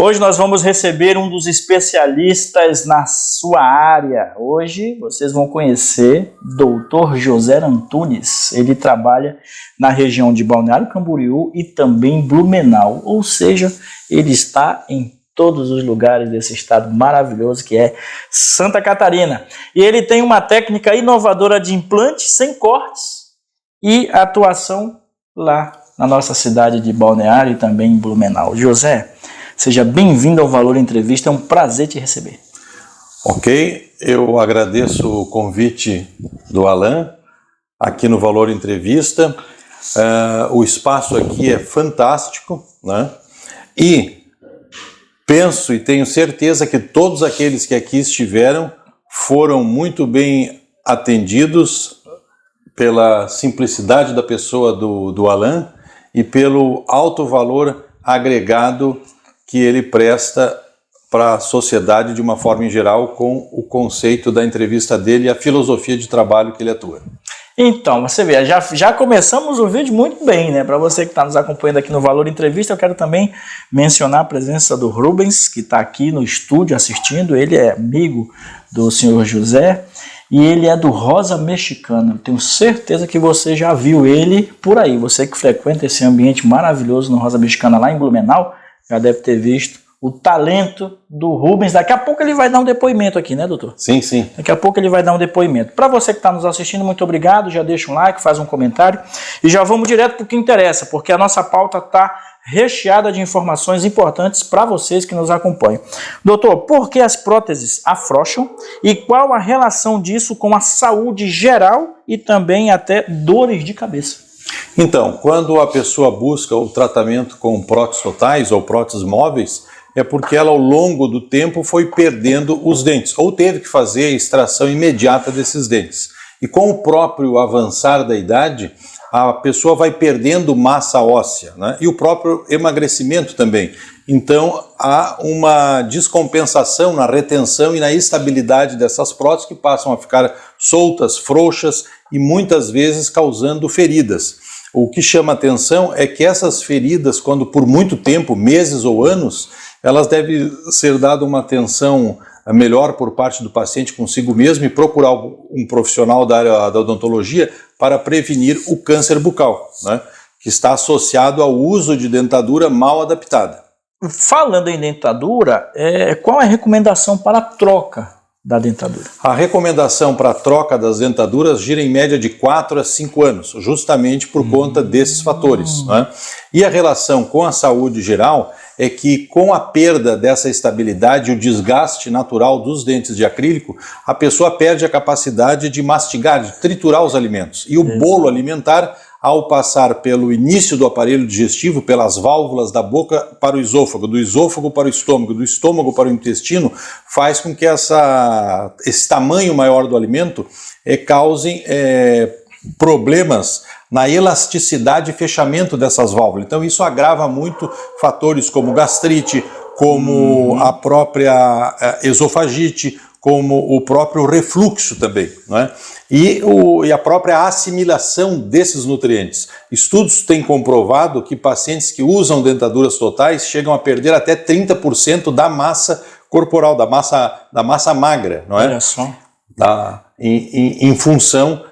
Hoje nós vamos receber um dos especialistas na sua área. Hoje vocês vão conhecer Dr. José Antunes. Ele trabalha na região de Balneário Camboriú e também Blumenau, ou seja, ele está em todos os lugares desse estado maravilhoso que é Santa Catarina. E ele tem uma técnica inovadora de implante sem cortes e atuação lá na nossa cidade de Balneário e também em Blumenau. José, seja bem-vindo ao Valor Entrevista, é um prazer te receber. Ok, eu agradeço o convite do Alan aqui no Valor Entrevista. O espaço aqui é fantástico, né? E penso e tenho certeza que todos aqueles que aqui estiveram foram muito bem atendidos pela simplicidade da pessoa do Alan e pelo alto valor agregado que ele presta para a sociedade de uma forma em geral com o conceito da entrevista dele e a filosofia de trabalho que ele atua. Então, você vê, já começamos o vídeo muito bem, né? Para você que está nos acompanhando aqui no Valor Entrevista, eu quero também mencionar a presença do Rubens, que está aqui no estúdio assistindo. Ele é amigo do senhor José e ele é do Rosa Mexicana. Tenho certeza que você já viu ele por aí. Você que frequenta esse ambiente maravilhoso no Rosa Mexicana lá em Blumenau, já deve ter visto o talento do Rubens. Daqui a pouco ele vai dar um depoimento aqui, né, doutor? Sim, sim. Daqui a pouco ele vai dar um depoimento. Para você que está nos assistindo, muito obrigado. Já deixa um like, faz um comentário e já vamos direto para o que interessa, porque a nossa pauta está recheada de informações importantes para vocês que nos acompanham. Doutor, por que as próteses afrouxam e qual a relação disso com a saúde geral e também até dores de cabeça? Então, quando a pessoa busca o tratamento com próteses totais ou próteses móveis, é porque ela ao longo do tempo foi perdendo os dentes, ou teve que fazer a extração imediata desses dentes. E com o próprio avançar da idade, a pessoa vai perdendo massa óssea, né? E o próprio emagrecimento também. Então há uma descompensação na retenção e na estabilidade dessas próteses que passam a ficar soltas, frouxas e muitas vezes causando feridas. O que chama atenção é que essas feridas, quando por muito tempo, meses ou anos, elas devem ser dada uma atenção melhor por parte do paciente consigo mesmo e procurar um profissional da área da odontologia para prevenir o câncer bucal, né, que está associado ao uso de dentadura mal adaptada. Falando em dentadura, qual é a recomendação para a troca da dentadura? A recomendação para a troca das dentaduras gira em média de 4 a 5 anos, justamente por conta desses fatores, né? E a relação com a saúde geral é que com a perda dessa estabilidade, o desgaste natural dos dentes de acrílico, a pessoa perde a capacidade de mastigar, de triturar os alimentos. E o bolo alimentar, ao passar pelo início do aparelho digestivo, pelas válvulas da boca para o esôfago, do esôfago para o estômago, do estômago para o intestino, faz com que esse tamanho maior do alimento cause problemas na elasticidade e fechamento dessas válvulas. Então isso agrava muito fatores como gastrite, como a própria esofagite, como o próprio refluxo também, né? E a própria assimilação desses nutrientes. Estudos têm comprovado que pacientes que usam dentaduras totais chegam a perder até 30% da massa corporal, da massa magra, não é? Olha só. Em função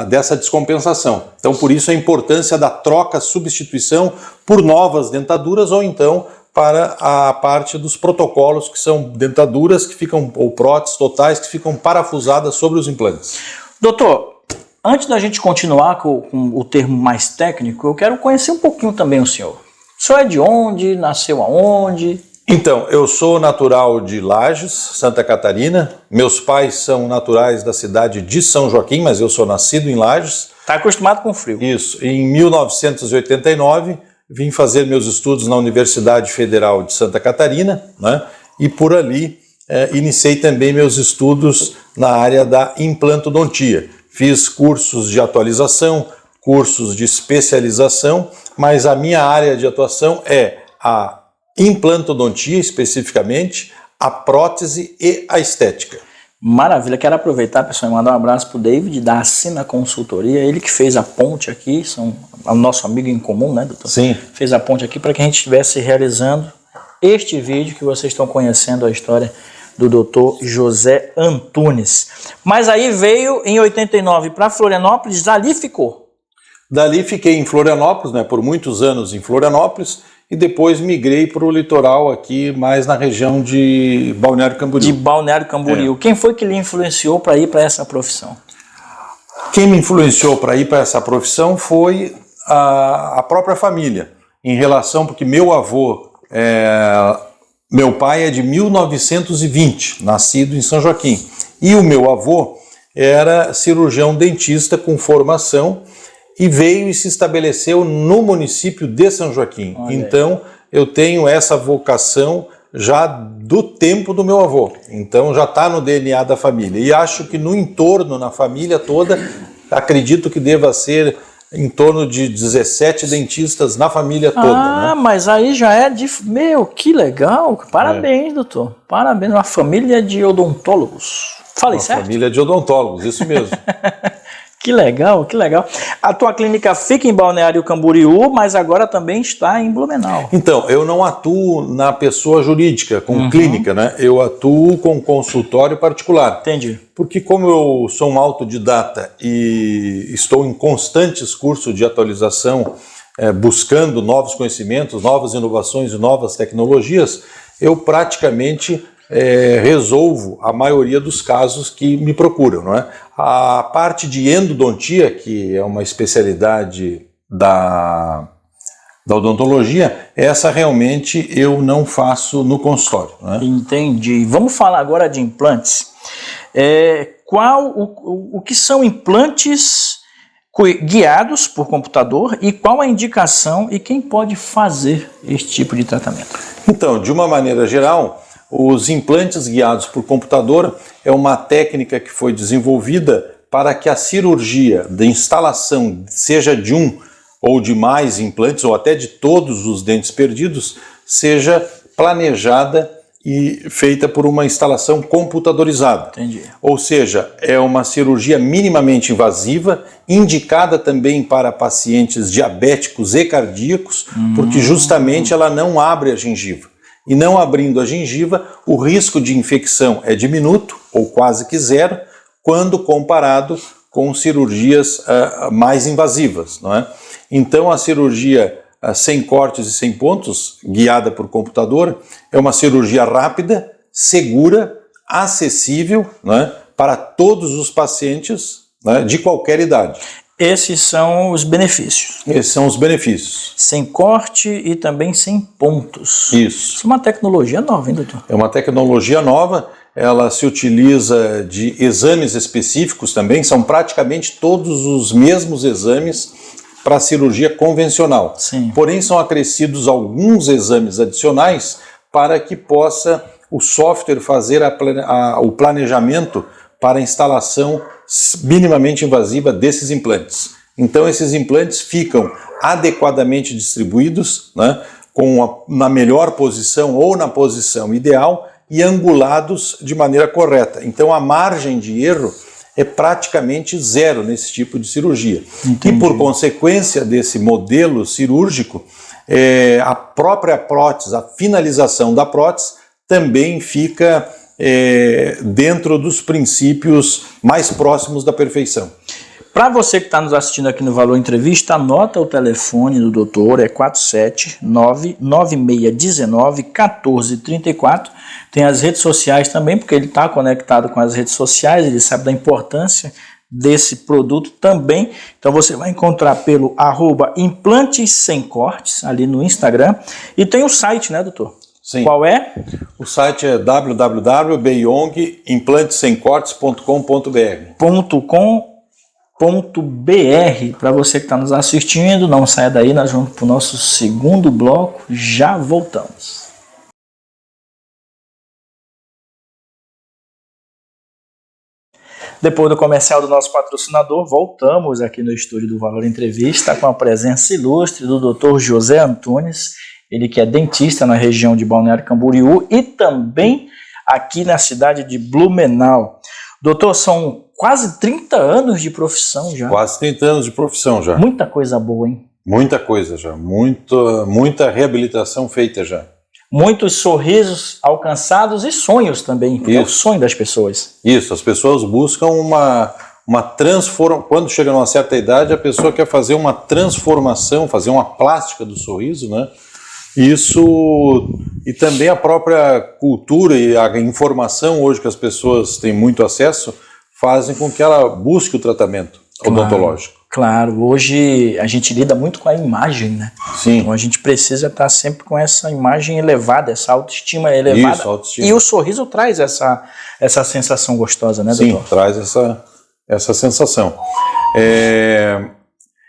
dessa descompensação. Então, por isso a importância da troca, substituição por novas dentaduras ou então para a parte dos protocolos, que são dentaduras que ficam, ou próteses totais, que ficam parafusadas sobre os implantes. Doutor, antes da gente continuar com o termo mais técnico, eu quero conhecer um pouquinho também o senhor. O senhor é de onde? Nasceu aonde? Então, eu sou natural de Lages, Santa Catarina. Meus pais são naturais da cidade de São Joaquim, mas eu sou nascido em Lages. Está acostumado com frio. Isso. Em 1989, vim fazer meus estudos na Universidade Federal de Santa Catarina, né? E por ali iniciei também meus estudos na área da implantodontia. Fiz cursos de atualização, cursos de especialização, mas a minha área de atuação é a implantodontia especificamente, a prótese e a estética. Maravilha, quero aproveitar, pessoal, e mandar um abraço para o David da Assina Consultoria, ele que fez a ponte aqui, é o nosso amigo em comum, né, doutor? Sim. Fez a ponte aqui para que a gente estivesse realizando este vídeo que vocês estão conhecendo a história do Dr. José Antunes. Mas aí veio em 89 para Florianópolis, dali ficou. Dali fiquei em Florianópolis, né, por muitos anos em Florianópolis, e depois migrei para o litoral aqui, mais na região de Balneário Camboriú. De Balneário Camboriú. Quem foi que lhe influenciou para ir para essa profissão? Quem me influenciou para ir para essa profissão foi a própria família, em relação, porque meu avô, meu pai é de 1920, nascido em São Joaquim, e o meu avô era cirurgião dentista com formação e veio e se estabeleceu no município de São Joaquim. Olha. Então eu tenho essa vocação já do tempo do meu avô, então já está no DNA da família, e acho que no entorno, na família toda, acredito que deva ser em torno de 17 dentistas na família toda. Né? Mas aí já é de... Meu, que legal! Parabéns, doutor. Parabéns, uma família de odontólogos. Falei certo? Uma família de odontólogos, isso mesmo. Que legal, que legal. A tua clínica fica em Balneário Camboriú, mas agora também está em Blumenau. Então, eu não atuo na pessoa jurídica, com clínica, né? Eu atuo com consultório particular. Entendi. Porque como eu sou um autodidata e estou em constantes cursos de atualização, buscando novos conhecimentos, novas inovações e novas tecnologias, eu praticamente resolvo a maioria dos casos que me procuram, não é? A parte de endodontia, que é uma especialidade da odontologia, essa realmente eu não faço no consultório. Não é? Entendi. Vamos falar agora de implantes. O que são implantes guiados por computador e qual a indicação e quem pode fazer esse tipo de tratamento? Então, de uma maneira geral, os implantes guiados por computador é uma técnica que foi desenvolvida para que a cirurgia de instalação, seja de um ou de mais implantes, ou até de todos os dentes perdidos, seja planejada e feita por uma instalação computadorizada. Entendi. Ou seja, é uma cirurgia minimamente invasiva, indicada também para pacientes diabéticos e cardíacos, porque justamente ela não abre a gengiva. E não abrindo a gengiva, o risco de infecção é diminuto, ou quase que zero, quando comparado com cirurgias mais invasivas. Não é? Então a cirurgia sem cortes e sem pontos, guiada por computador, é uma cirurgia rápida, segura, acessível, não é? Para todos os pacientes, não é? De qualquer idade. Esses são os benefícios. Esses são os benefícios. Sem corte e também sem pontos. Isso. Isso é uma tecnologia nova, hein, doutor? É uma tecnologia nova, ela se utiliza de exames específicos também, são praticamente todos os mesmos exames para a cirurgia convencional. Sim. Porém, são acrescidos alguns exames adicionais para que possa o software fazer o planejamento para a instalação minimamente invasiva desses implantes. Então esses implantes ficam adequadamente distribuídos, né, na melhor posição ou na posição ideal e angulados de maneira correta. Então a margem de erro é praticamente zero nesse tipo de cirurgia. Entendi. E por consequência desse modelo cirúrgico, a própria prótese, a finalização da prótese também fica dentro dos princípios mais próximos da perfeição. Para você que está nos assistindo aqui no Valor Entrevista, anota o telefone do doutor, é 479-9619-1434. Tem as redes sociais também, porque ele está conectado com as redes sociais, ele sabe da importância desse produto também. Então você vai encontrar pelo @implantes sem cortes, ali no Instagram. E tem o site, né, doutor? Sim. Qual é? O site é www.beyong-implantesemcortes.com.br. Para você que está nos assistindo, não saia daí, nós vamos para o nosso segundo bloco, já voltamos. Depois do comercial do nosso patrocinador, voltamos aqui no estúdio do Valor Entrevista com a presença ilustre do Dr. José Antunes, ele que é dentista na região de Balneário Camboriú e também aqui na cidade de Blumenau. Doutor, são quase 30 anos de profissão já. Quase 30 anos de profissão já. Muita coisa boa, hein? Muita coisa já, muita reabilitação feita já. muitos sorrisos alcançados e sonhos também, é o sonho das pessoas. Isso, as pessoas buscam uma transformação. Quando chega numa certa idade, a pessoa quer fazer uma transformação, fazer uma plástica do sorriso, né? Isso, e também a própria cultura e a informação hoje que as pessoas têm muito acesso, fazem com que ela busque o tratamento odontológico. Claro, hoje a gente lida muito com a imagem, né? Sim. Então a gente precisa estar sempre com essa imagem elevada, essa autoestima elevada. Isso, autoestima. E o sorriso traz essa sensação gostosa, né, Sim, doutor? traz essa sensação.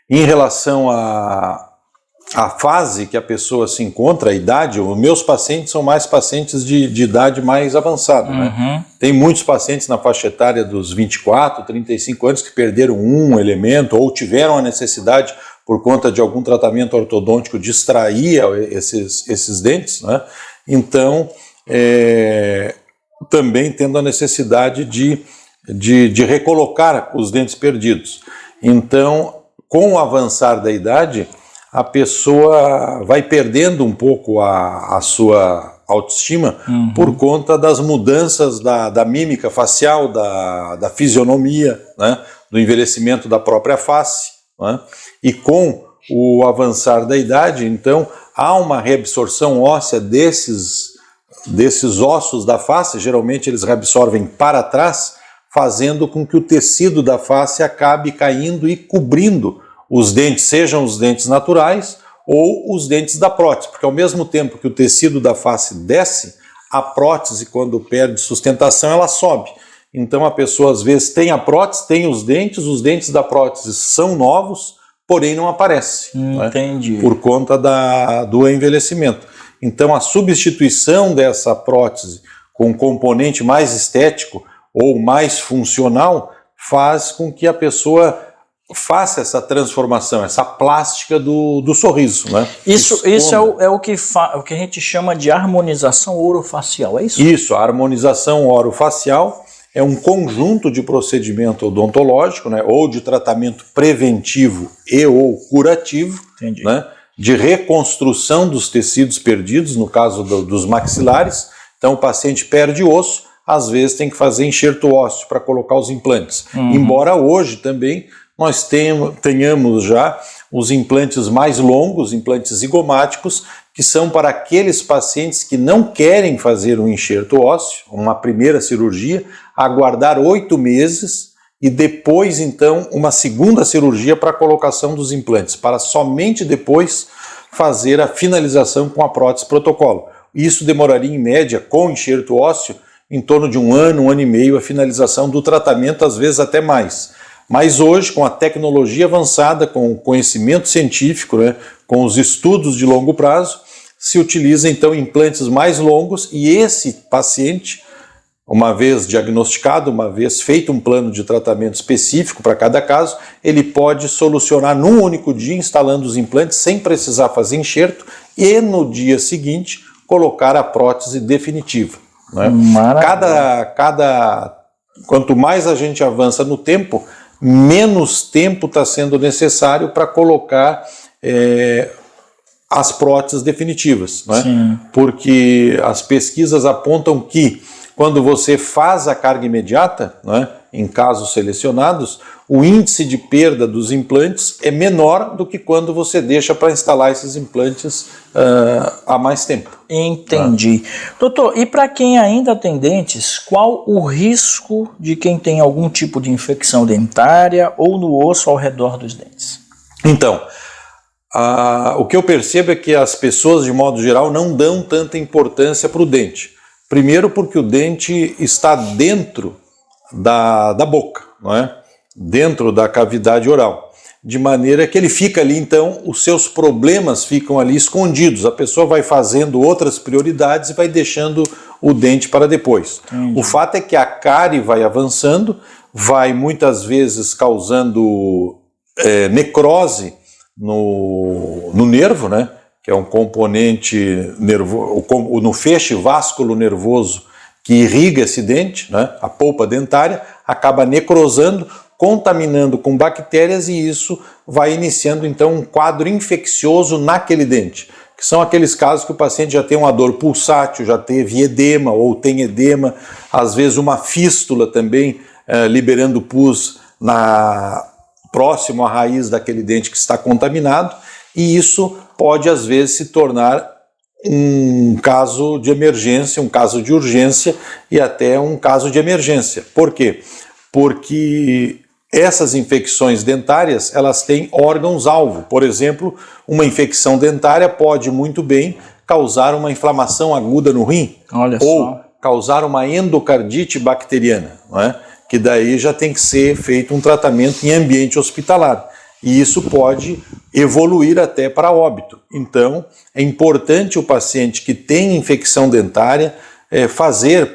Em relação à fase que a pessoa se encontra, a idade, os meus pacientes são mais pacientes de idade mais avançada. Né? Tem muitos pacientes na faixa etária dos 24, 35 anos que perderam um elemento ou tiveram a necessidade, por conta de algum tratamento ortodôntico, de extrair esses dentes. Né? Então, também tendo a necessidade de recolocar os dentes perdidos. Então, com o avançar da idade, a pessoa vai perdendo um pouco a sua autoestima por conta das mudanças da mímica facial, da fisionomia, né, do envelhecimento da própria face. Né, e com o avançar da idade, então, há uma reabsorção óssea desses ossos da face, geralmente eles reabsorvem para trás, fazendo com que o tecido da face acabe caindo e cobrindo os dentes, sejam os dentes naturais ou os dentes da prótese, porque ao mesmo tempo que o tecido da face desce, a prótese, quando perde sustentação, ela sobe. Então a pessoa às vezes tem a prótese, tem os dentes da prótese são novos, porém não aparecem. Entendi. Né? Por conta do envelhecimento. Então a substituição dessa prótese com um componente mais estético ou mais funcional faz com que a pessoa faça essa transformação, essa plástica do sorriso. Né? Isso é o que a gente chama de harmonização orofacial, é isso? Isso, a harmonização orofacial é um conjunto de procedimento odontológico, né, ou de tratamento preventivo e ou curativo, né, de reconstrução dos tecidos perdidos, no caso dos maxilares. Então o paciente perde osso, às vezes tem que fazer enxerto ósseo para colocar os implantes. Embora hoje também nós tenhamos já os implantes mais longos, implantes zigomáticos, que são para aqueles pacientes que não querem fazer um enxerto ósseo, uma primeira cirurgia, aguardar 8 meses e depois então uma segunda cirurgia para a colocação dos implantes, para somente depois fazer a finalização com a prótese protocolo. Isso demoraria em média, com enxerto ósseo, em torno de 1 ano e meio a finalização do tratamento, às vezes até mais. Mas hoje, com a tecnologia avançada, com o conhecimento científico, né, com os estudos de longo prazo, se utiliza então implantes mais longos e esse paciente, uma vez diagnosticado, uma vez feito um plano de tratamento específico para cada caso, ele pode solucionar num único dia, instalando os implantes sem precisar fazer enxerto e no dia seguinte colocar a prótese definitiva. Né? Quanto mais a gente avança no tempo, menos tempo está sendo necessário para colocar as próteses definitivas. Né? Porque as pesquisas apontam que quando você faz a carga imediata, né, em casos selecionados, o índice de perda dos implantes é menor do que quando você deixa para instalar esses implantes há mais tempo. Entendi. Doutor, e para quem ainda tem dentes, qual o risco de quem tem algum tipo de infecção dentária ou no osso ao redor dos dentes? Então, o que eu percebo é que as pessoas, de modo geral, não dão tanta importância para o dente. Primeiro porque o dente está dentro da boca, não é? Dentro da cavidade oral, de maneira que ele fica ali, então os seus problemas ficam ali escondidos, a pessoa vai fazendo outras prioridades e vai deixando o dente para depois. O fato é que a cárie vai avançando, vai muitas vezes causando necrose no nervo, né? Que é um componente nervoso, no feixe vasculo nervoso que irriga esse dente, né? A polpa dentária, acaba necrosando, contaminando com bactérias e isso vai iniciando então um quadro infeccioso naquele dente. que são aqueles casos que o paciente já tem uma dor pulsátil, já teve edema ou tem edema, às vezes uma fístula também, liberando pus próximo à raiz daquele dente que está contaminado, e isso pode às vezes se tornar um caso de emergência, um caso de urgência e até um caso de emergência. Por quê? Porque essas infecções dentárias, elas têm órgãos-alvo. Por exemplo, uma infecção dentária pode muito bem causar uma inflamação aguda no rim, ou causar uma endocardite bacteriana, não é? Que daí já tem que ser feito um tratamento em ambiente hospitalar. E isso pode evoluir até para óbito. Então, é importante o paciente que tem infecção dentária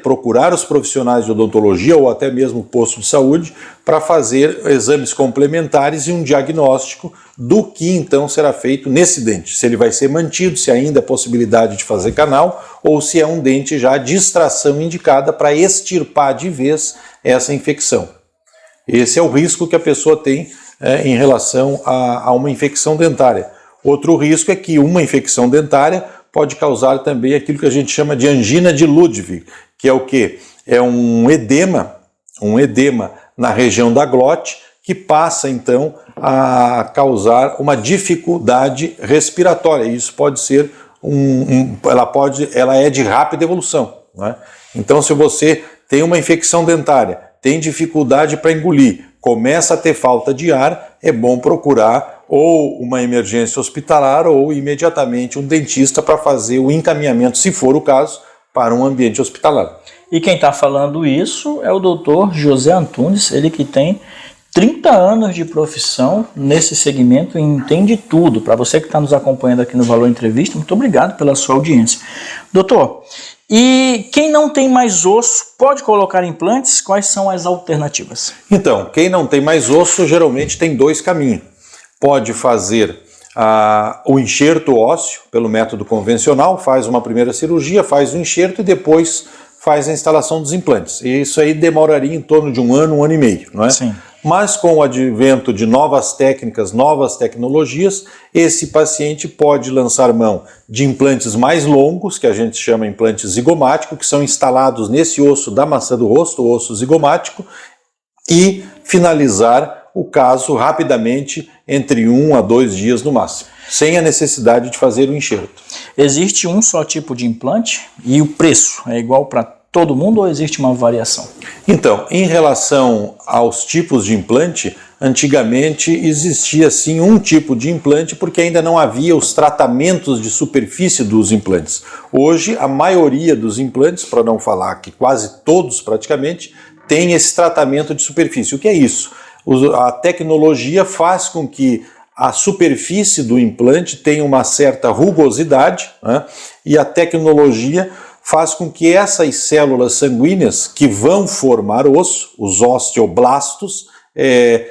procurar os profissionais de odontologia ou até mesmo o posto de saúde para fazer exames complementares e um diagnóstico do que então será feito nesse dente. Se ele vai ser mantido, se ainda há possibilidade de fazer canal ou se é um dente já de extração indicada para extirpar de vez essa infecção. Esse é o risco que a pessoa tem em relação a uma infecção dentária. Outro risco é que uma infecção dentária pode causar também aquilo que a gente chama de angina de Ludwig, que é o quê? É um edema na região da glote que passa então a causar uma dificuldade respiratória. Isso pode ser ela é de rápida evolução, não é? Então, se você tem uma infecção dentária, tem dificuldade para engolir, começa a ter falta de ar, é bom procurar ou uma emergência hospitalar ou imediatamente um dentista para fazer o encaminhamento, se for o caso, para um ambiente hospitalar. E quem está falando isso é o Dr. José Antunes, ele que tem 30 anos de profissão nesse segmento e entende tudo. Para você que está nos acompanhando aqui no Valor Entrevista, muito obrigado pela sua audiência. Doutor, e quem não tem mais osso pode colocar implantes? Quais são as alternativas? Então, quem não tem mais osso geralmente tem dois caminhos. Pode fazer o enxerto ósseo pelo método convencional, faz uma primeira cirurgia, faz o enxerto e depois faz a instalação dos implantes. E isso aí demoraria em torno de um ano e meio, não é? Sim. Mas com o advento de novas técnicas, novas tecnologias, esse paciente pode lançar mão de implantes mais longos, que a gente chama implante zigomático, que são instalados nesse osso da maçã do rosto, o osso zigomático, e finalizar o caso rapidamente, entre 1 a 2 dias no máximo, sem a necessidade de fazer o enxerto. Existe um só tipo de implante e o preço é igual para todo mundo ou existe uma variação? Então, em relação aos tipos de implante, antigamente existia sim um tipo de implante porque ainda não havia os tratamentos de superfície dos implantes. Hoje, a maioria dos implantes, para não falar que quase todos praticamente, tem esse tratamento de superfície. O que é isso? A tecnologia faz com que a superfície do implante tenha uma certa rugosidade, né? E a tecnologia faz com que essas células sanguíneas que vão formar osso, os osteoblastos,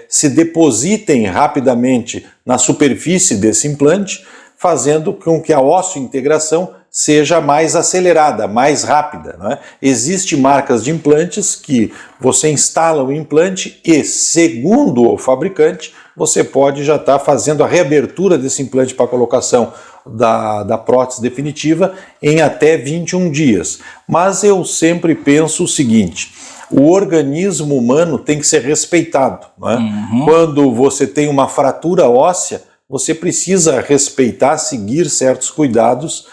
se depositem rapidamente na superfície desse implante, fazendo com que a osseointegração seja mais acelerada, mais rápida, né? Existem marcas de implantes que você instala o implante e, segundo o fabricante, você pode já estar fazendo a reabertura desse implante para colocação da prótese definitiva em até 21 dias. Mas eu sempre penso o seguinte: o organismo humano tem que ser respeitado, né? Quando você tem uma fratura óssea, você precisa respeitar, seguir certos cuidados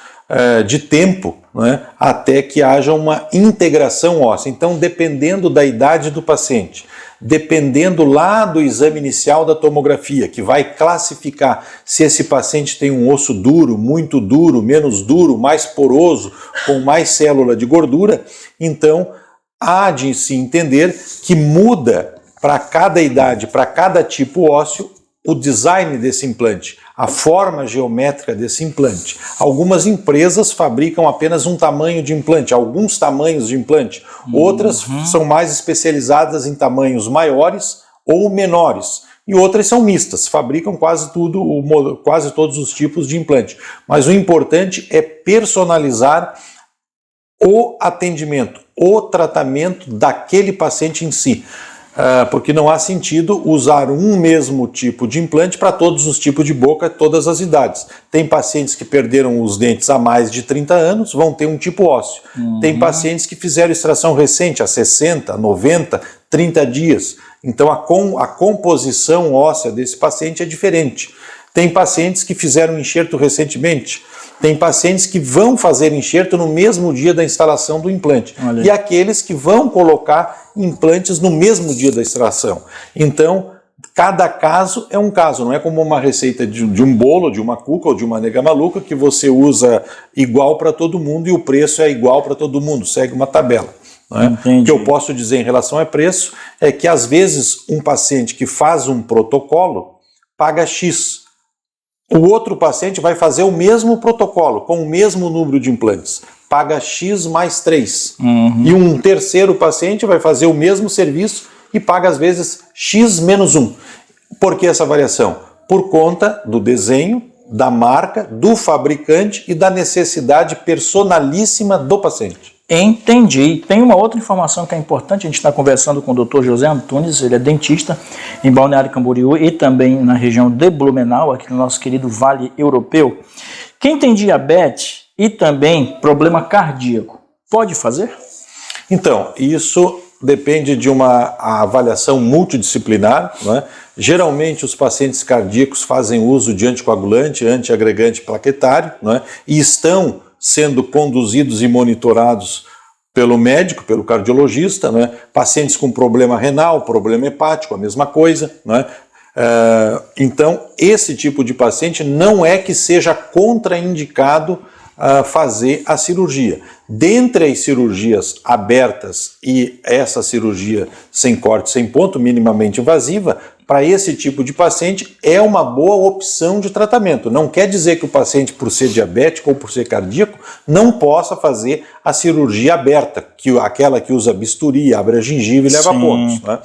de tempo, né, até que haja uma integração óssea. Então, dependendo da idade do paciente, dependendo lá do exame inicial da tomografia, que vai classificar se esse paciente tem um osso duro, muito duro, menos duro, mais poroso, com mais célula de gordura, então há de se entender que muda para cada idade, para cada tipo ósseo, o design desse implante, a forma geométrica desse implante. Algumas empresas fabricam apenas um tamanho de implante, alguns tamanhos de implante. Outras são mais especializadas em tamanhos maiores ou menores. E outras são mistas, fabricam quase todos os tipos de implante. Mas o importante é personalizar o atendimento, o tratamento daquele paciente em si. porque não há sentido usar um mesmo tipo de implante para todos os tipos de boca, todas as idades. Tem pacientes que perderam os dentes há mais de 30 anos, vão ter um tipo ósseo. Tem pacientes que fizeram extração recente há 60, 90, 30 dias. Então a composição óssea desse paciente é diferente. Tem pacientes que fizeram enxerto recentemente. Tem pacientes que vão fazer enxerto no mesmo dia da instalação do implante. E aqueles que vão colocar implantes no mesmo dia da extração. Então, cada caso é um caso. Não é como uma receita de um bolo, de uma cuca ou de uma nega maluca que você usa igual para todo mundo e o preço é igual para todo mundo. Segue uma tabela. O que eu posso dizer em relação a preço é que, às vezes, um paciente que faz um protocolo paga X. O outro paciente vai fazer o mesmo protocolo, com o mesmo número de implantes, paga X mais 3. E um terceiro paciente vai fazer o mesmo serviço e paga às vezes X menos 1. Por que essa variação? Por conta do desenho, da marca, do fabricante e da necessidade personalíssima do paciente. Entendi. Tem uma outra informação que é importante, a gente está conversando com o Dr. José Antunes, ele é dentista em Balneário Camboriú e também na região de Blumenau, aqui no nosso querido Vale Europeu. Quem tem diabetes e também problema cardíaco, pode fazer? Então, isso depende de uma avaliação multidisciplinar, não é? Geralmente os pacientes cardíacos fazem uso de anticoagulante, antiagregante plaquetário, não é? E estão sendo conduzidos e monitorados pelo médico, pelo cardiologista, né? Pacientes com problema renal, problema hepático, a mesma coisa, né? Então, esse tipo de paciente não é que seja contraindicado fazer a cirurgia. Dentre as cirurgias abertas e essa cirurgia sem corte, sem ponto, minimamente invasiva, para esse tipo de paciente é uma boa opção de tratamento. Não quer dizer que o paciente, por ser diabético ou por ser cardíaco, não possa fazer a cirurgia aberta, aquela que usa bisturi, abre a gengiva e leva pontos, né?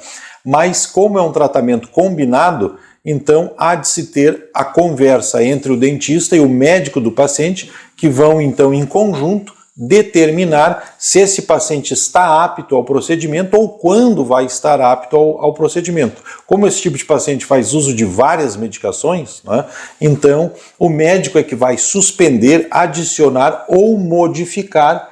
Mas como é um tratamento combinado, então há de se ter a conversa entre o dentista e o médico do paciente, que vão então em conjunto determinar se esse paciente está apto ao procedimento ou quando vai estar apto ao procedimento. Como esse tipo de paciente faz uso de várias medicações, né, então o médico é que vai suspender, adicionar ou modificar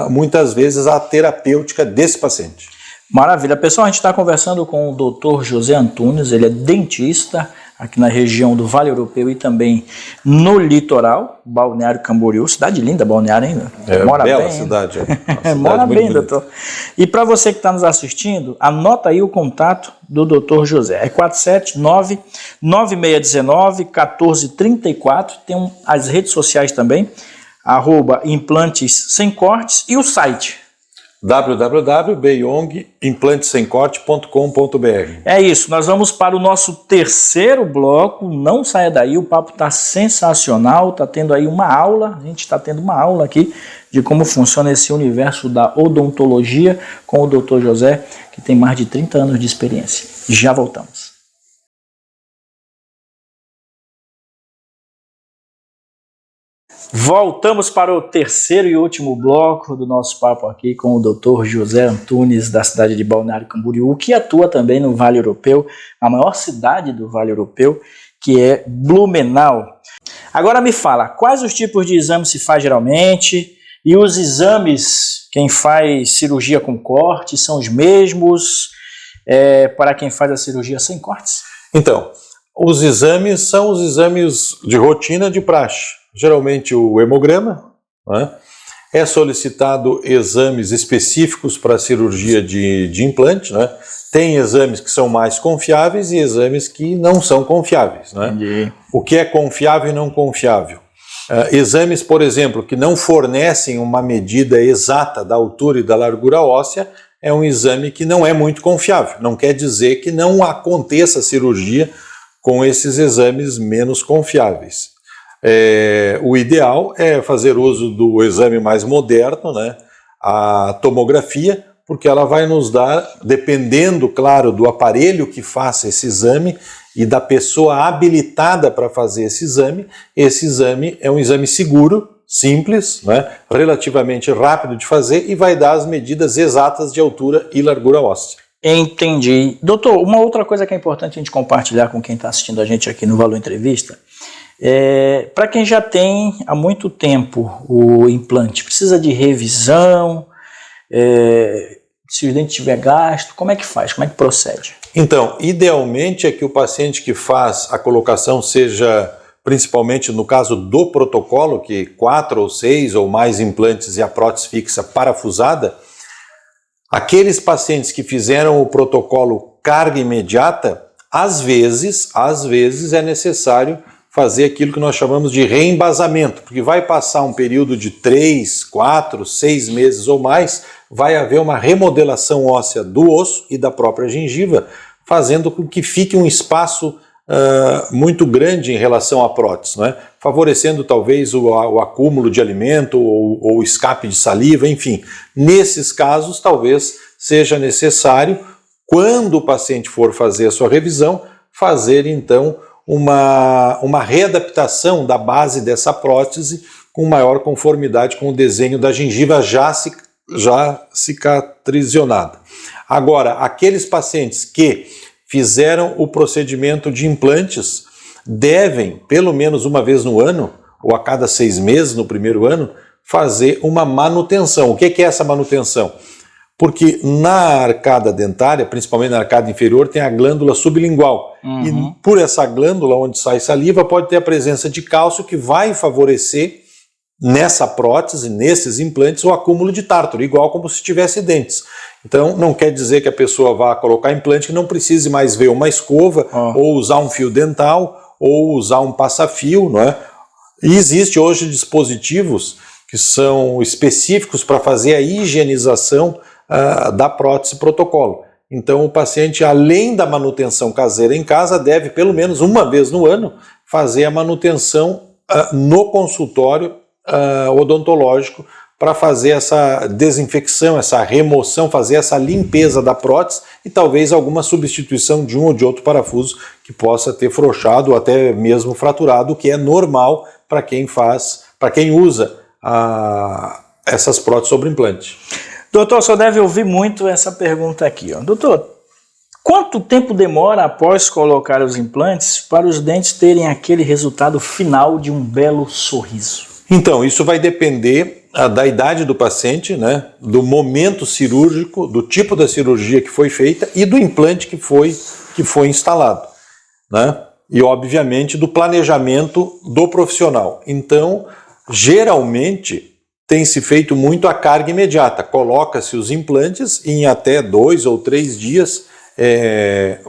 muitas vezes a terapêutica desse paciente. Maravilha. Pessoal, a gente está conversando com o Dr. José Antunes, ele é dentista aqui na região do Vale Europeu e também no litoral, Balneário Camboriú, cidade linda, Balneário ainda. Mora bela bem, cidade. Mora bem, doutor. E para você que está nos assistindo, anota aí o contato do Dr. José. É 479-9619-1434, tem as redes sociais também, @implantes sem cortes e o site www.beyongimplantesemcorte.com.br. É isso, nós vamos para o nosso terceiro bloco, não saia daí, o papo está sensacional, está tendo aí uma aula, a gente está tendo uma aula aqui de como funciona esse universo da odontologia com o Dr. José, que tem mais de 30 anos de experiência. Já voltamos. Voltamos para o terceiro e último bloco do nosso papo aqui com o Dr. José Antunes, da cidade de Balneário Camboriú, que atua também no Vale Europeu, a maior cidade do Vale Europeu, que é Blumenau. Agora me fala, quais os tipos de exames se faz geralmente e os exames, quem faz cirurgia com corte, são os mesmos para quem faz a cirurgia sem cortes? Então, os exames são os exames de rotina de praxe. Geralmente o hemograma, né? É solicitado exames específicos para a cirurgia de implante, né? Tem exames que são mais confiáveis e exames que não são confiáveis, né? O que é confiável e não confiável? Exames, por exemplo, que não fornecem uma medida exata da altura e da largura óssea, é um exame que não é muito confiável. Não quer dizer que não aconteça cirurgia com esses exames menos confiáveis. O ideal é fazer uso do exame mais moderno, né, a tomografia, porque ela vai nos dar, dependendo, claro, do aparelho que faça esse exame e da pessoa habilitada para fazer esse exame é um exame seguro, simples, né, relativamente rápido de fazer e vai dar as medidas exatas de altura e largura óssea. Entendi. Doutor, uma outra coisa que é importante a gente compartilhar com quem está assistindo a gente aqui no Valor Entrevista, para quem já tem há muito tempo o implante, precisa de revisão, se o dente tiver gasto, como é que faz? Como é que procede? Então, idealmente é que o paciente que faz a colocação seja, principalmente no caso do protocolo, que 4 ou 6 ou mais implantes e a prótese fixa parafusada, aqueles pacientes que fizeram o protocolo carga imediata, às vezes é necessário fazer aquilo que nós chamamos de reembasamento, porque vai passar um período de 3, 4, 6 meses ou mais, vai haver uma remodelação óssea do osso e da própria gengiva, fazendo com que fique um espaço muito grande em relação à prótese, né? Favorecendo talvez o acúmulo de alimento ou o escape de saliva, enfim. Nesses casos, talvez seja necessário, quando o paciente for fazer a sua revisão, fazer então uma readaptação da base dessa prótese com maior conformidade com o desenho da gengiva já cicatrisionada. Agora, aqueles pacientes que fizeram o procedimento de implantes devem, pelo menos uma vez no ano, ou a cada 6 meses no primeiro ano, fazer uma manutenção. O que é essa manutenção? Porque na arcada dentária, principalmente na arcada inferior, tem a glândula sublingual. E por essa glândula onde sai saliva pode ter a presença de cálcio que vai favorecer nessa prótese, nesses implantes, o acúmulo de tártaro, igual como se tivesse dentes. Então não quer dizer que a pessoa vá colocar implante que não precise mais ver uma escova, ou usar um fio dental, ou usar um passa-fio, não é? E existe hoje dispositivos que são específicos para fazer a higienização da prótese protocolo. Então o paciente, além da manutenção caseira em casa, deve pelo menos uma vez no ano fazer a manutenção no consultório odontológico para fazer essa desinfecção, essa remoção, fazer essa limpeza da prótese e talvez alguma substituição de um ou de outro parafuso que possa ter frouxado ou até mesmo fraturado, o que é normal para quem usa essas próteses sobre implante. Doutor, só deve ouvir muito essa pergunta aqui, ó. Doutor, quanto tempo demora após colocar os implantes para os dentes terem aquele resultado final de um belo sorriso? Então, isso vai depender da idade do paciente, né, do momento cirúrgico, do tipo da cirurgia que foi feita e do implante que foi instalado, né? E, obviamente, do planejamento do profissional. Então, geralmente, tem se feito muito a carga imediata. Coloca-se os implantes e em até 2 ou 3 dias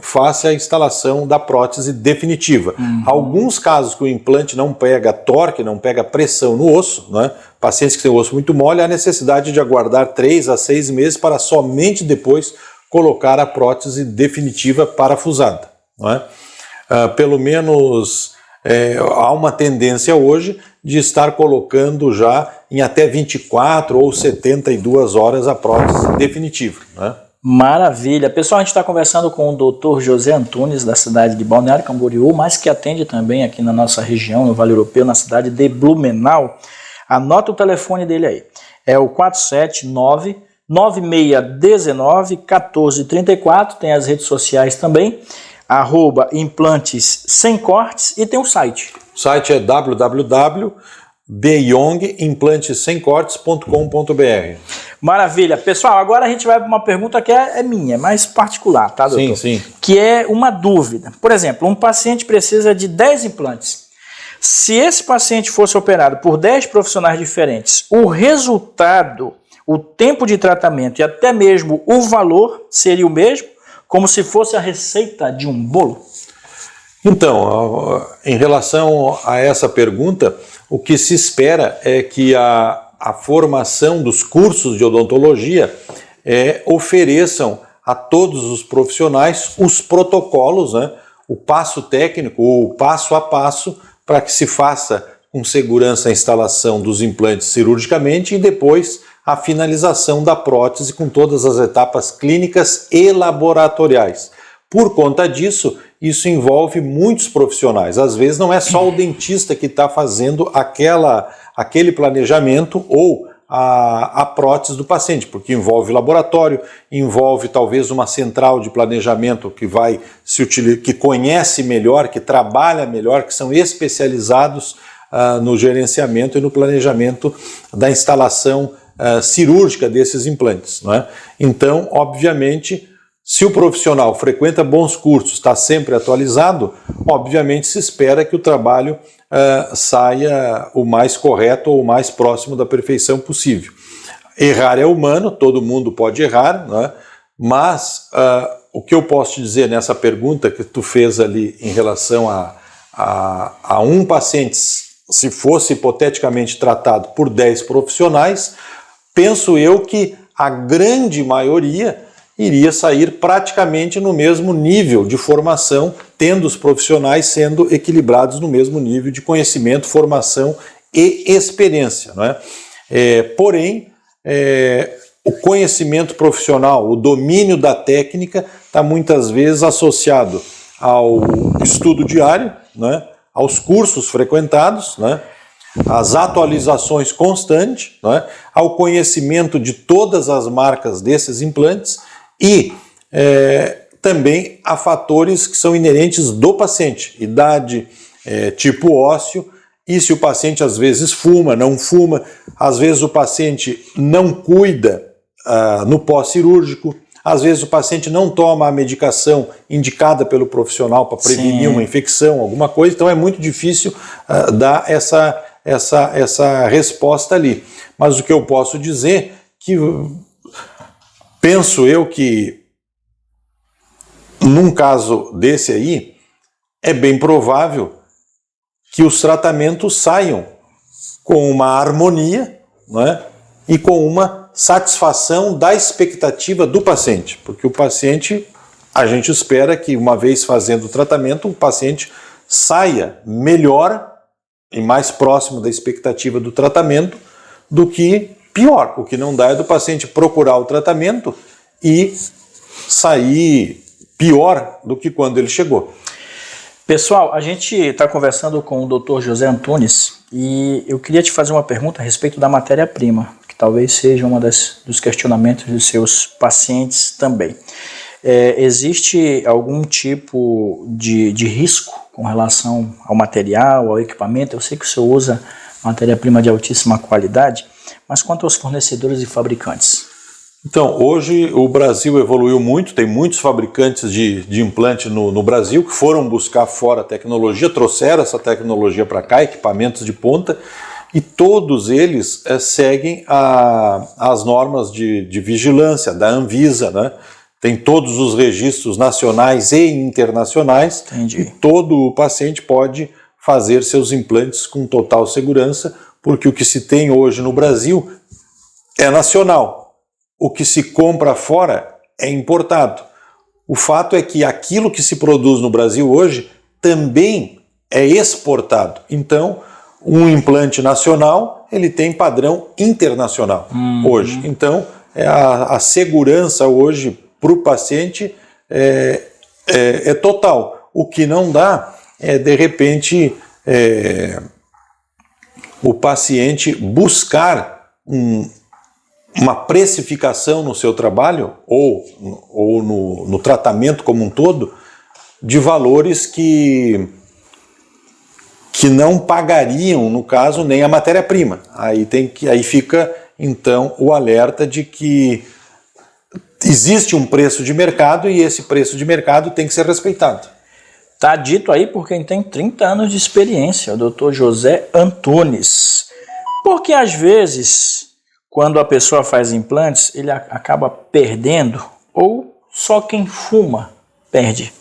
faça a instalação da prótese definitiva. Alguns casos que o implante não pega torque, não pega pressão no osso, né? Pacientes que têm o osso muito mole, há necessidade de aguardar 3 a 6 meses para somente depois colocar a prótese definitiva parafusada, não é? Pelo menos há uma tendência hoje de estar colocando já em até 24 ou 72 horas a prótese definitiva, né? Maravilha. Pessoal, a gente está conversando com o Dr. José Antunes, da cidade de Balneário Camboriú, mas que atende também aqui na nossa região, no Vale Europeu, na cidade de Blumenau. Anota o telefone dele aí. É o 479-9619-1434. Tem as redes sociais também, @implantes sem cortes, e tem um site. O site é www.beyongimplantesemcortes.com.br. Maravilha. Pessoal, agora a gente vai para uma pergunta que é minha, mais particular, tá, doutor? Sim. Que é uma dúvida. Por exemplo, um paciente precisa de 10 implantes. Se esse paciente fosse operado por 10 profissionais diferentes, o resultado, o tempo de tratamento e até mesmo o valor seria o mesmo, como se fosse a receita de um bolo? Então, em relação a essa pergunta, o que se espera é que a formação dos cursos de odontologia ofereçam a todos os profissionais os protocolos, né, o passo técnico, o passo a passo, para que se faça com segurança a instalação dos implantes cirurgicamente e depois a finalização da prótese com todas as etapas clínicas e laboratoriais. Por conta disso, isso envolve muitos profissionais. Às vezes não é só o dentista que está fazendo aquele planejamento ou a prótese do paciente, porque envolve laboratório, envolve talvez uma central de planejamento que vai se utilizar, que conhece melhor, que trabalha melhor, que são especializados no gerenciamento e no planejamento da instalação cirúrgica desses implantes, não é? Então, obviamente, se o profissional frequenta bons cursos, está sempre atualizado, obviamente se espera que o trabalho saia o mais correto ou o mais próximo da perfeição possível. Errar é humano, todo mundo pode errar, né? Mas o que eu posso te dizer nessa pergunta que tu fez ali em relação a um paciente, se fosse hipoteticamente tratado por 10 profissionais, penso eu que a grande maioria iria sair praticamente no mesmo nível de formação, tendo os profissionais sendo equilibrados no mesmo nível de conhecimento, formação e experiência, não é? Porém, o conhecimento profissional, o domínio da técnica está muitas vezes associado ao estudo diário, não é? Aos cursos frequentados, não é? Às atualizações constantes, não é? Ao conhecimento de todas as marcas desses implantes e também a fatores que são inerentes do paciente, idade, tipo ósseo, e se o paciente às vezes fuma, não fuma, às vezes o paciente não cuida no pós-cirúrgico, às vezes o paciente não toma a medicação indicada pelo profissional para prevenir uma infecção, alguma coisa, então é muito difícil dar essa resposta ali. Mas o que eu posso dizer que penso eu que num caso desse aí é bem provável que os tratamentos saiam com uma harmonia, não é? E com uma satisfação da expectativa do paciente, porque o paciente, a gente espera que uma vez fazendo o tratamento, o paciente saia melhor e mais próximo da expectativa do tratamento do que pior. O que não dá é do paciente procurar o tratamento e sair pior do que quando ele chegou. Pessoal, a gente está conversando com o Dr. José Antunes e eu queria te fazer uma pergunta a respeito da matéria-prima, que talvez seja um dos questionamentos dos seus pacientes também. Existe algum tipo de risco com relação ao material, ao equipamento? Eu sei que o senhor usa matéria-prima de altíssima qualidade, mas quanto aos fornecedores e fabricantes? Então, hoje o Brasil evoluiu muito, tem muitos fabricantes de implante no Brasil que foram buscar fora a tecnologia, trouxeram essa tecnologia para cá, equipamentos de ponta, e todos eles seguem as normas de vigilância da Anvisa, né? Tem todos os registros nacionais e internacionais. Entendi. E todo paciente pode fazer seus implantes com total segurança, porque o que se tem hoje no Brasil é nacional. O que se compra fora é importado. O fato é que aquilo que se produz no Brasil hoje também é exportado. Então, um implante nacional, ele tem padrão internacional hoje. Então, a segurança hoje para o paciente é total. O que não dá é, de repente, o paciente buscar uma precificação no seu trabalho ou no tratamento como um todo de valores que não pagariam, no caso, nem a matéria-prima. Aí fica, então, o alerta de que existe um preço de mercado e esse preço de mercado tem que ser respeitado. Tá dito aí por quem tem 30 anos de experiência, o Dr. José Antunes. Porque às vezes, quando a pessoa faz implantes, ele acaba perdendo ou só quem fuma perde?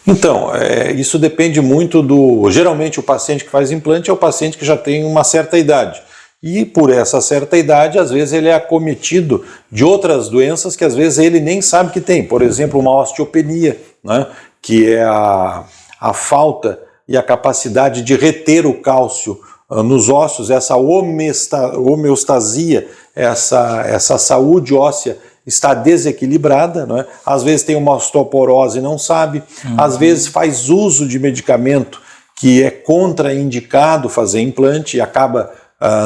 Então, isso depende muito geralmente o paciente que faz implante é o paciente que já tem uma certa idade. E por essa certa idade, às vezes ele é acometido de outras doenças que às vezes ele nem sabe que tem. Por exemplo, uma osteopenia, né, que é a falta e a capacidade de reter o cálcio nos ossos, essa homeostasia, essa saúde óssea está desequilibrada, né? Às vezes tem uma osteoporose e não sabe, às vezes faz uso de medicamento que é contraindicado fazer implante e acaba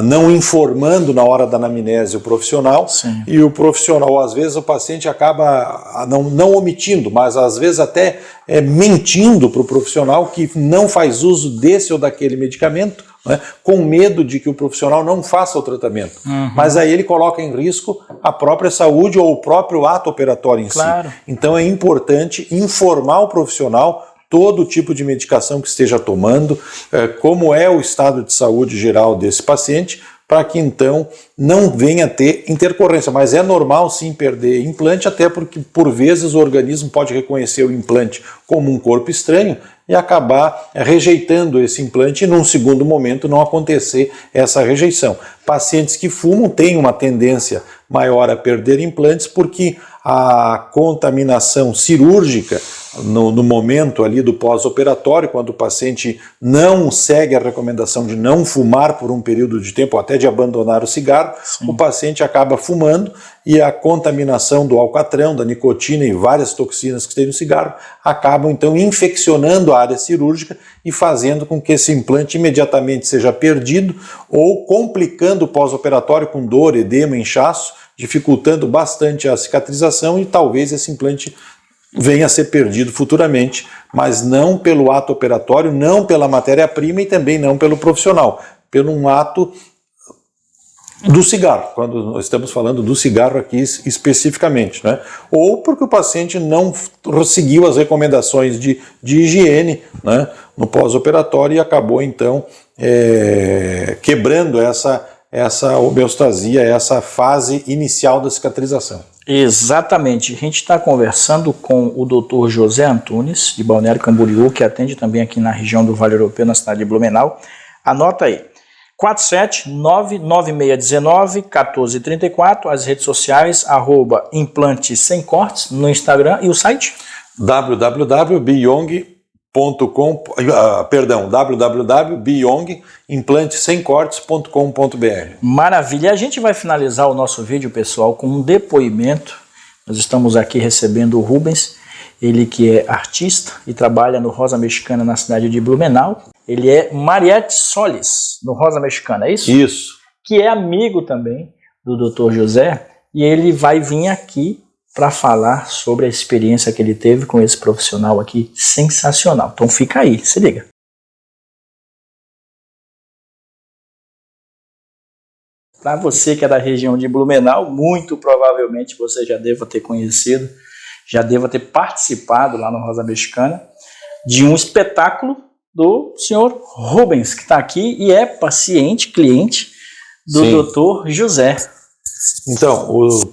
não informando na hora da anamnese o profissional. Sim. E o profissional, às vezes o paciente acaba não omitindo, mas às vezes até mentindo para o profissional que não faz uso desse ou daquele medicamento, né, com medo de que o profissional não faça o tratamento. Mas aí ele coloca em risco a própria saúde ou o próprio ato operatório em si. Então é importante informar o profissional todo tipo de medicação que esteja tomando, como é o estado de saúde geral desse paciente, para que então não venha a ter intercorrência. Mas é normal sim perder implante, até porque por vezes o organismo pode reconhecer o implante como um corpo estranho e acabar rejeitando esse implante e num segundo momento não acontecer essa rejeição. Pacientes que fumam têm uma tendência maior a perder implantes porque a contaminação cirúrgica no momento ali do pós-operatório, quando o paciente não segue a recomendação de não fumar por um período de tempo, ou até de abandonar o cigarro, o paciente acaba fumando e a contaminação do alcatrão, da nicotina e várias toxinas que tem no cigarro acabam então infeccionando a área cirúrgica e fazendo com que esse implante imediatamente seja perdido ou complicando o pós-operatório com dor, edema, inchaço, dificultando bastante a cicatrização e talvez esse implante venha a ser perdido futuramente, mas não pelo ato operatório, não pela matéria-prima e também não pelo profissional, pelo um ato do cigarro, quando nós estamos falando do cigarro aqui especificamente, né? Ou porque o paciente não seguiu as recomendações de higiene, né, no pós-operatório e acabou então quebrando essa homeostasia, essa fase inicial da cicatrização. Exatamente. A gente está conversando com o Dr. José Antunes, de Balneário Camboriú, que atende também aqui na região do Vale Europeu, na cidade de Blumenau. Anota aí, 479-9619-1434, as redes sociais, @implante sem cortes no Instagram e o site? www.beyond-implantesemcortes.com.br. Maravilha. A gente vai finalizar o nosso vídeo, pessoal, com um depoimento. Nós estamos aqui recebendo o Rubens, ele que é artista e trabalha no Rosa Mexicana na cidade de Blumenau. Ele é Mariette Solis, no Rosa Mexicana, é isso? Isso. Que é amigo também do Dr. José, e ele vai vir aqui para falar sobre a experiência que ele teve com esse profissional aqui, sensacional. Então fica aí, se liga. Para você que é da região de Blumenau, muito provavelmente você já deva ter conhecido, já deva ter participado lá no Rosa Mexicana de um espetáculo do senhor Rubens, que está aqui e é paciente, cliente do Dr. José. Então, o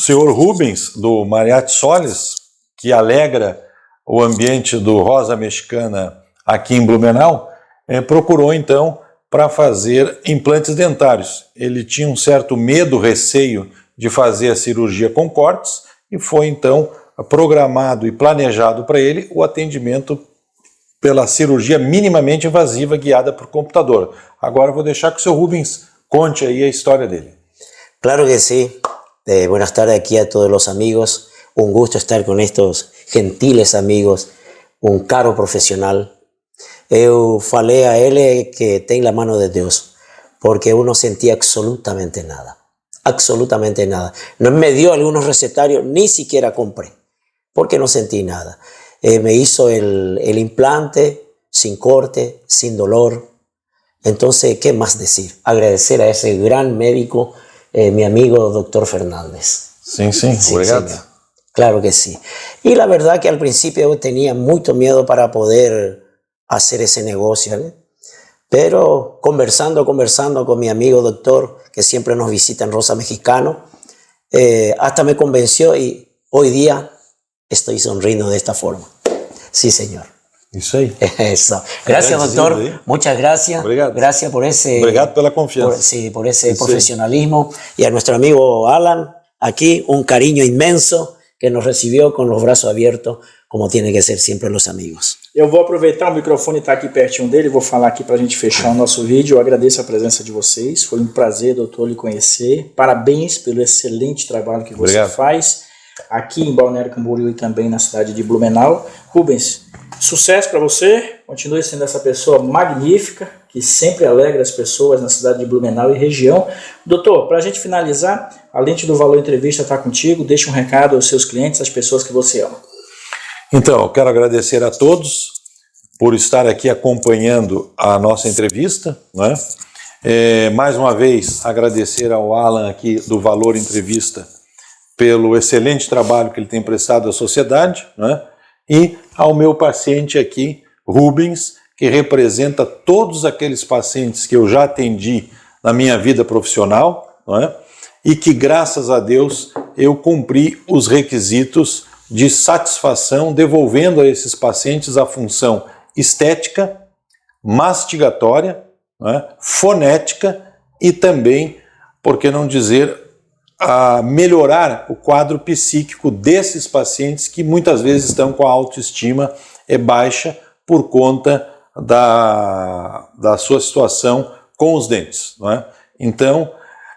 senhor Rubens, do Mariette Solis, que alegra o ambiente do Rosa Mexicana aqui em Blumenau, procurou então para fazer implantes dentários. Ele tinha um certo medo, receio de fazer a cirurgia com cortes e foi então programado e planejado para ele o atendimento pela cirurgia minimamente invasiva guiada por computador. Agora eu vou deixar que o seu Rubens conte aí a história dele. Claro que sí. Buenas tardes aquí a todos los amigos. Un gusto estar con estos gentiles amigos, un caro profesional. Eu falei a ele que tem la mano de Deus, porque eu não sentía absolutamente nada. Absolutamente nada. No me dio algunos recetarios, ni siquiera compré, porque no sentí nada. Me hizo el implante sin corte, sin dolor. Entonces, ¿qué más decir? Agradecer a ese gran médico, mi amigo Dr. Fernández. Sim, obrigado. Señor. Claro que sí. Y la verdad que al principio yo tenía mucho miedo para poder hacer ese negocio, ¿eh? Pero conversando con mi amigo doctor, que siempre nos visita en Rosa Mexicano, hasta me convenció y hoy día estoy sonriendo de esta forma. Sí, señor. Isso aí. Eso. Gracias, doctor. Muchas gracias. Obrigado. Gracias por ese... Obrigado pela confianza. Por ese profesionalismo. Y a nuestro amigo Alan, aquí, un cariño inmenso que nos recibió con los brazos abiertos, como tiene que ser siempre los amigos. Eu vou aproveitar, o microfone está aqui pertinho dele, vou falar aqui para a gente fechar o nosso vídeo. Eu agradeço a presença de vocês, foi um prazer, doutor, lhe conhecer. Parabéns pelo excelente trabalho que você faz aqui em Balneário Camboriú e também na cidade de Blumenau. Rubens, sucesso para você, continue sendo essa pessoa magnífica, que sempre alegra as pessoas na cidade de Blumenau e região. Doutor, para a gente finalizar, a Lente do Valor Entrevista está contigo, deixa um recado aos seus clientes, às pessoas que você ama. Então, eu quero agradecer a todos por estar aqui acompanhando a nossa entrevista, né? Mais uma vez, agradecer ao Alan aqui do Valor Entrevista pelo excelente trabalho que ele tem prestado à sociedade, né? E ao meu paciente aqui, Rubens, que representa todos aqueles pacientes que eu já atendi na minha vida profissional, né? E que, graças a Deus, eu cumpri os requisitos de satisfação, devolvendo a esses pacientes a função estética, mastigatória, né, fonética e também, por que não dizer, a melhorar o quadro psíquico desses pacientes que muitas vezes estão com a autoestima baixa por conta da sua situação com os dentes, né? Então,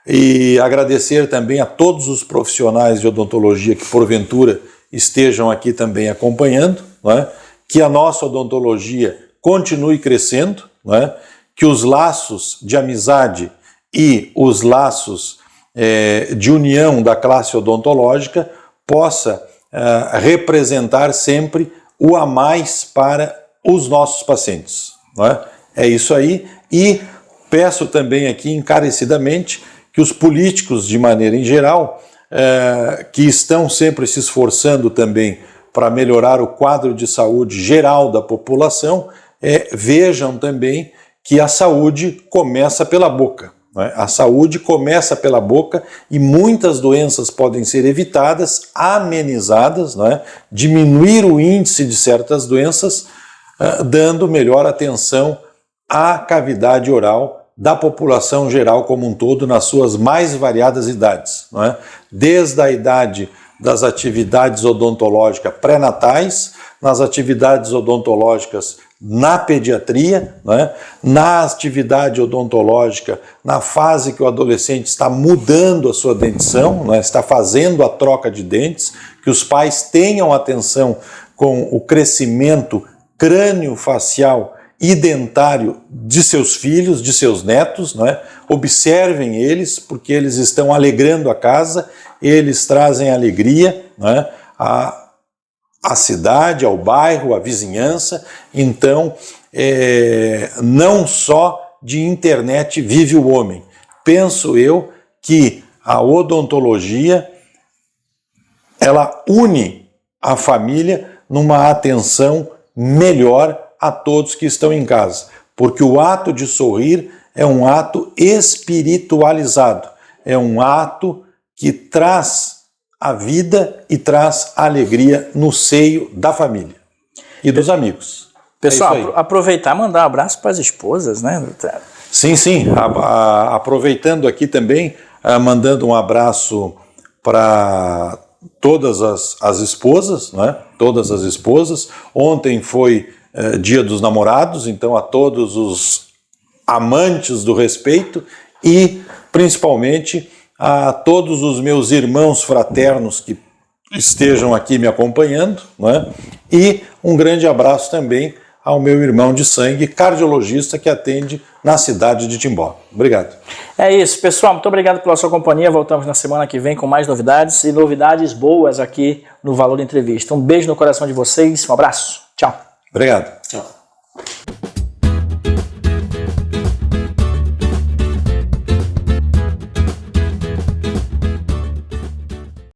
e agradecer também a todos os profissionais de odontologia que porventura estejam aqui também acompanhando, né? Que a nossa odontologia continue crescendo, né? Que os laços de amizade e os laços de união da classe odontológica possa representar sempre o a mais para os nossos pacientes, né? É isso aí, e peço também aqui encarecidamente que os políticos, de maneira em geral, que estão sempre se esforçando também para melhorar o quadro de saúde geral da população, vejam também que a saúde começa pela boca, né? A saúde começa pela boca e muitas doenças podem ser evitadas, amenizadas, né? Diminuir o índice de certas doenças, dando melhor atenção à cavidade oral da população geral como um todo, nas suas mais variadas idades, né? Desde a idade das atividades odontológicas pré-natais, nas atividades odontológicas na pediatria, né? Na atividade odontológica, na fase que o adolescente está mudando a sua dentição, né? Está fazendo a troca de dentes, que os pais tenham atenção com o crescimento crânio-facial e dentário de seus filhos, de seus netos, né? Observem eles, porque eles estão alegrando a casa, eles trazem alegria, né? A cidade, ao bairro, à vizinhança. Então, não só de internet vive o homem. Penso eu que a odontologia, ela une a família numa atenção melhor a todos que estão em casa, porque o ato de sorrir é um ato espiritualizado, é um ato que traz a vida e traz a alegria no seio da família e dos amigos. Pessoal, aproveitar e mandar um abraço para as esposas, né? Sim, sim. Aproveitando aqui também, mandando um abraço para todas as esposas, né? Todas as esposas. Ontem foi Dia dos Namorados, então a todos os amantes do respeito e principalmente a todos os meus irmãos fraternos que estejam aqui me acompanhando, né? E um grande abraço também ao meu irmão de sangue, cardiologista, que atende na cidade de Timbó. Obrigado. É isso, pessoal. Muito obrigado pela sua companhia. Voltamos na semana que vem com mais novidades e novidades boas aqui no Valor Entrevista. Um beijo no coração de vocês. Um abraço. Tchau. Obrigado. Tchau.